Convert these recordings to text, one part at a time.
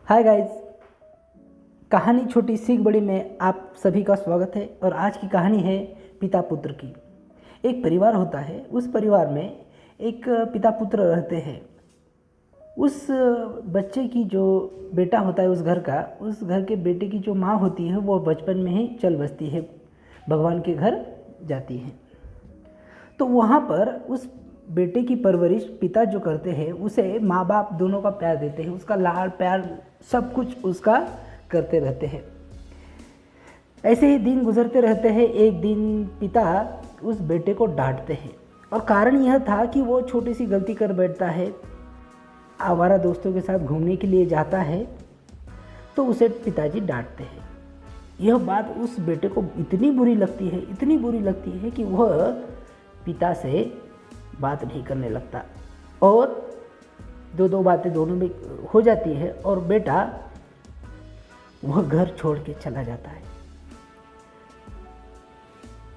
Hi guys, कहानी छोटी सीख बड़ी में आप सभी का स्वागत है। और आज की कहानी है पिता पुत्र की। एक परिवार होता है, उस परिवार में एक पिता पुत्र रहते हैं। उस बच्चे की जो बेटा होता है उस घर के बेटे की जो माँ होती है वो बचपन में ही चल बसती है, भगवान के घर जाती है। तो वहाँ पर उस बेटे की परवरिश पिता जो करते हैं उसे माँ बाप दोनों का प्यार देते हैं, उसका लाड़ प्यार सब कुछ उसका करते रहते हैं। ऐसे ही दिन गुजरते रहते हैं। एक दिन पिता उस बेटे को डांटते हैं और कारण यह था कि वो छोटी सी गलती कर बैठता है, आवारा दोस्तों के साथ घूमने के लिए जाता है, तो उसे पिताजी डांटते हैं। यह बात उस बेटे को इतनी बुरी लगती है कि वह पिता से बात नहीं करने लगता और दो बातें दोनों में हो जाती है और बेटा वह घर छोड़ के चला जाता है।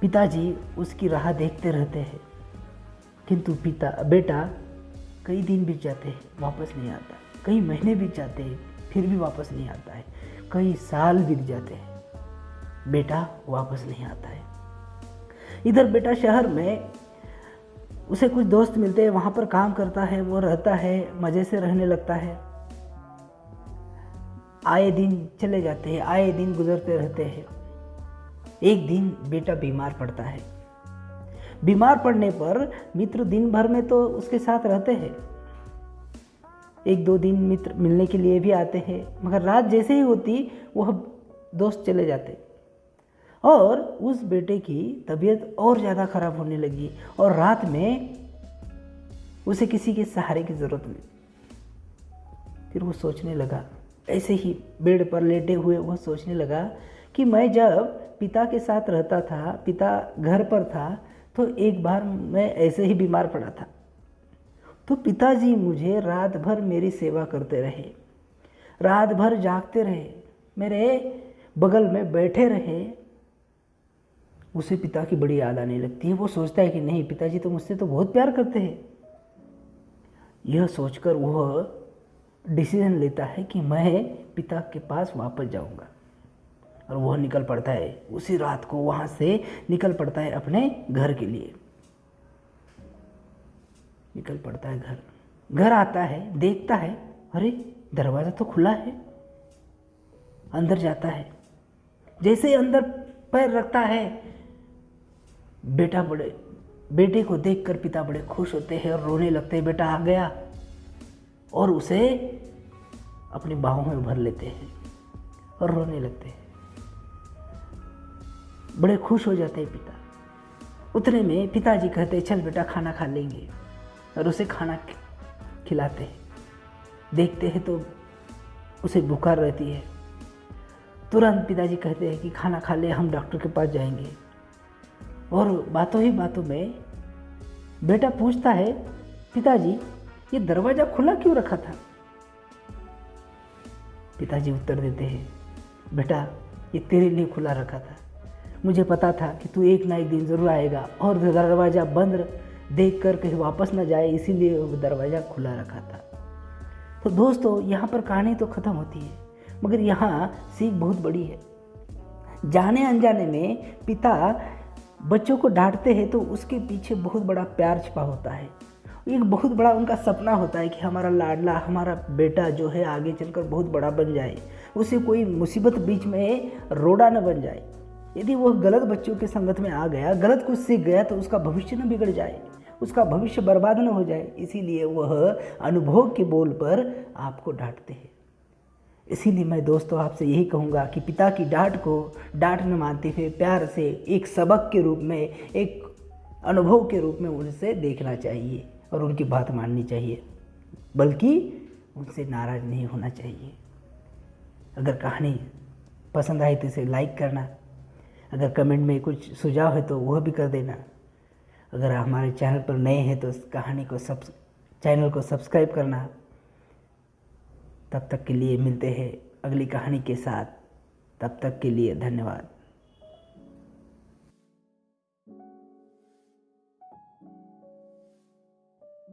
पिताजी उसकी राह देखते रहते हैं, किंतु बेटा कई दिन बीत जाते हैं, वापस नहीं आता। कई महीने बीत जाते हैं, फिर भी वापस नहीं आता है। कई साल बीत जाते हैं, बेटा वापस नहीं आता है। इधर बेटा शहर में उसे कुछ दोस्त मिलते हैं, वहाँ पर काम करता है, वो रहता है, मज़े से रहने लगता है। आए दिन चले जाते हैं, आए दिन गुजरते रहते हैं। एक दिन बेटा बीमार पड़ता है। बीमार पड़ने पर मित्र दिन भर में तो उसके साथ रहते हैं, एक दो दिन मित्र मिलने के लिए भी आते हैं, मगर रात जैसे ही होती वह दोस्त चले जाते और उस बेटे की तबीयत और ज़्यादा ख़राब होने लगी और रात में उसे किसी के सहारे की ज़रूरत हुई। फिर वो सोचने लगा, ऐसे ही बेड पर लेटे हुए वह सोचने लगा कि मैं जब पिता के साथ रहता था, पिता घर पर था, तो एक बार मैं ऐसे ही बीमार पड़ा था, तो पिताजी मुझे रात भर मेरी सेवा करते रहे, रात भर जागते रहे, मेरे बगल में बैठे रहे। उसे पिता की बड़ी याद आने लगती है। वो सोचता है कि नहीं, पिताजी तो मुझसे तो बहुत प्यार करते हैं। यह सोचकर वह डिसीजन लेता है कि मैं पिता के पास वापस जाऊंगा और वह निकल पड़ता है। उसी रात को वहाँ से निकल पड़ता है अपने घर के लिए। निकल पड़ता है घर आता है, देखता है, अरे दरवाज़ा तो खुला है। अंदर जाता है, जैसे ही अंदर पैर रखता है, बेटे को देखकर पिता बड़े खुश होते हैं और रोने लगते हैं। बेटा आ गया और उसे अपनी बाहों में भर लेते हैं और रोने लगते हैं। बड़े खुश हो जाते हैं पिता। उतने में पिताजी कहते हैं, चल बेटा खाना खा लेंगे, और उसे खाना खिलाते हैं। देखते हैं तो उसे बुखार रहती है। तुरंत पिताजी कहते हैं कि खाना खा ले, हम डॉक्टर के पास जाएंगे। और बातों ही बातों में बेटा पूछता है, पिताजी ये दरवाज़ा खुला क्यों रखा था? पिताजी उत्तर देते हैं, बेटा ये तेरे लिए खुला रखा था। मुझे पता था कि तू एक ना एक दिन ज़रूर आएगा और दरवाज़ा बंद देख कर कहीं वापस ना जाए, इसीलिए वो दरवाज़ा खुला रखा था। तो दोस्तों, यहाँ पर कहानी तो ख़त्म होती है, मगर यहाँ सीख बहुत बड़ी है। जाने अनजाने में पिता बच्चों को डांटते हैं तो उसके पीछे बहुत बड़ा प्यार छिपा होता है। एक बहुत बड़ा उनका सपना होता है कि हमारा लाडला, हमारा बेटा जो है आगे चलकर बहुत बड़ा बन जाए, उसे कोई मुसीबत बीच में रोड़ा न बन जाए। यदि वह गलत बच्चों के संगत में आ गया, गलत कुछ सीख गया, तो उसका भविष्य न बिगड़ जाए, उसका भविष्य बर्बाद न हो जाए। इसीलिए वह अनुभव के बोल पर आपको डांटते हैं। इसीलिए मैं दोस्तों आपसे यही कहूँगा कि पिता की डांट को डांट न मानते हुए प्यार से एक सबक के रूप में, एक अनुभव के रूप में उनसे देखना चाहिए और उनकी बात माननी चाहिए, बल्कि उनसे नाराज़ नहीं होना चाहिए। अगर कहानी पसंद आई तो इसे लाइक करना, अगर कमेंट में कुछ सुझाव है तो वह भी कर देना। अगर हमारे चैनल पर नए हैं तो इस चैनल को सब्सक्राइब करना। तब तक के लिए मिलते हैं अगली कहानी के साथ। तब तक के लिए धन्यवाद।